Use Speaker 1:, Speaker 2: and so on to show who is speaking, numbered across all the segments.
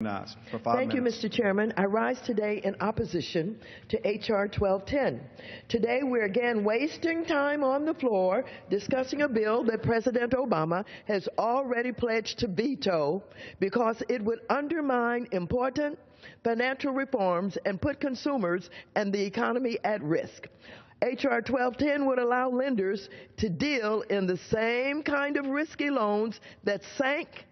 Speaker 1: For 5
Speaker 2: Thank you,
Speaker 1: minutes.
Speaker 2: Mr. Chairman. I rise today in opposition to H.R. 1210. Today, we're again wasting time on the floor discussing a bill that President Obama has already pledged to veto because it would undermine important financial reforms and put consumers and the economy at risk. H.R. 1210 would allow lenders to deal in the same kind of risky loans that sank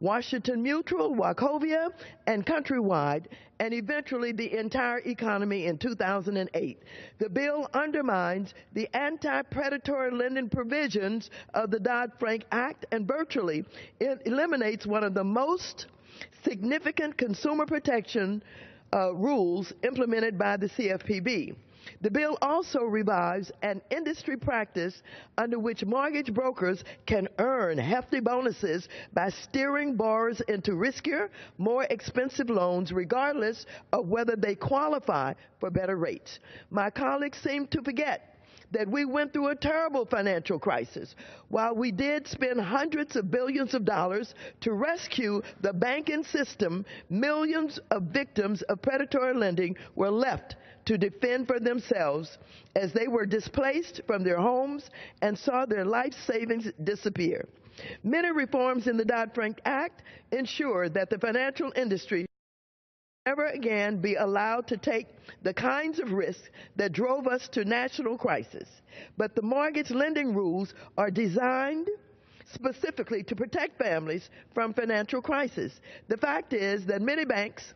Speaker 2: Washington Mutual, Wachovia, and Countrywide, and eventually the entire economy in 2008. The bill undermines the anti-predatory lending provisions of the Dodd-Frank Act and virtually eliminates one of the most significant consumer protection rules implemented by the CFPB. The bill also revives an industry practice under which mortgage brokers can earn hefty bonuses by steering borrowers into riskier, more expensive loans regardless of whether they qualify for better rates. My colleagues seem to forget that we went through a terrible financial crisis. While we did spend hundreds of billions of dollars to rescue the banking system, millions of victims of predatory lending were left to defend for themselves as they were displaced from their homes and saw their life savings disappear. Many reforms in the Dodd-Frank Act ensure that the financial industry never again be allowed to take the kinds of risks that drove us to national crisis. But the mortgage lending rules are designed specifically to protect families from financial crisis. The fact is that many banks,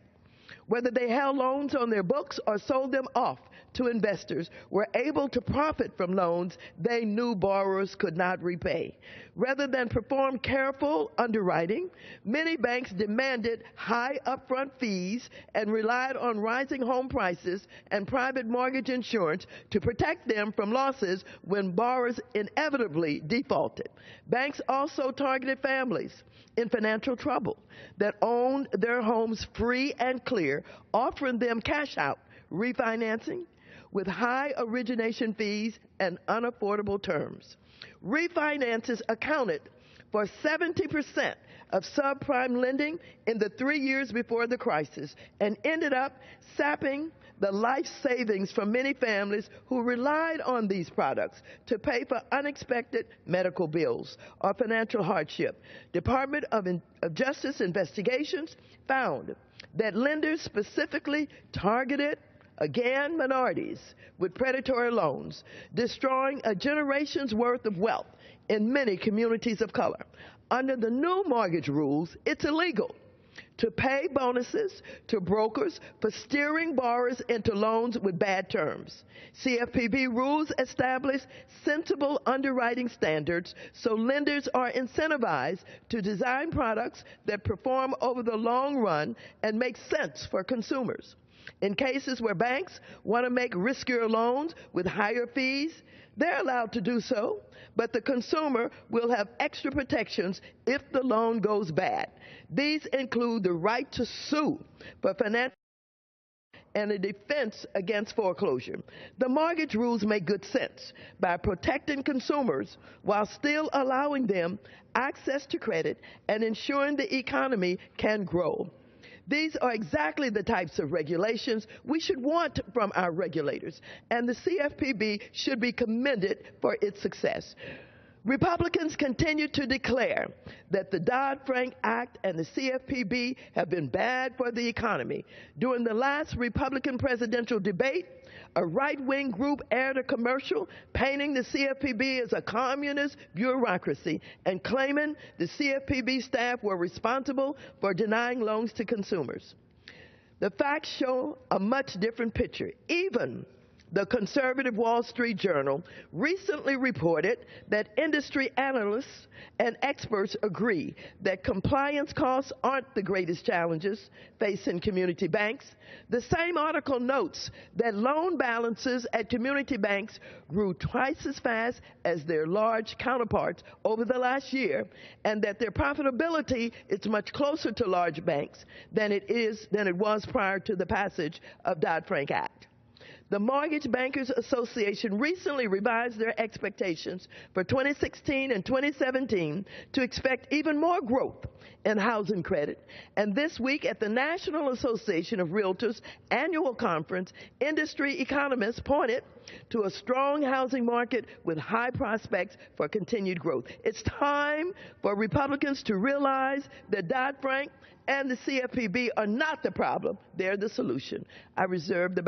Speaker 2: whether they held loans on their books or sold them off to investors, were able to profit from loans they knew borrowers could not repay. Rather than perform careful underwriting, many banks demanded high upfront fees and relied on rising home prices and private mortgage insurance to protect them from losses when borrowers inevitably defaulted. Banks also targeted families in financial trouble that owned their homes free and clear, offering them cash out refinancing with high origination fees and unaffordable terms. Refinances accounted for 70% of subprime lending in the 3 years before the crisis and ended up sapping the life savings from many families who relied on these products to pay for unexpected medical bills or financial hardship. Department of Justice investigations found that lenders specifically targeted, again, minorities with predatory loans, destroying a generation's worth of wealth in many communities of color. Under the new mortgage rules, it's illegal to pay bonuses to brokers for steering borrowers into loans with bad terms. CFPB rules establish sensible underwriting standards so lenders are incentivized to design products that perform over the long run and make sense for consumers. In cases where banks want to make riskier loans with higher fees, they're allowed to do so, but the consumer will have extra protections if the loan goes bad. These include the right to sue for financial and a defense against foreclosure. The mortgage rules make good sense by protecting consumers while still allowing them access to credit and ensuring the economy can grow. These are exactly the types of regulations we should want from our regulators, and the CFPB should be commended for its success. Republicans continue to declare that the Dodd-Frank Act and the CFPB have been bad for the economy. During the last Republican presidential debate, a right-wing group aired a commercial painting the CFPB as a communist bureaucracy and claiming the CFPB staff were responsible for denying loans to consumers. The facts show a much different picture. Even the conservative Wall Street Journal recently reported that industry analysts and experts agree that compliance costs aren't the greatest challenges facing community banks. The same article notes that loan balances at community banks grew twice as fast as their large counterparts over the last year, and that their profitability is much closer to large banks than it was prior to the passage of Dodd-Frank Act. The Mortgage Bankers Association recently revised their expectations for 2016 and 2017 to expect even more growth in housing credit. And this week at the National Association of Realtors annual conference, industry economists pointed to a strong housing market with high prospects for continued growth. It's time for Republicans to realize that Dodd-Frank and the CFPB are not the problem, they're the solution. I reserve the balance.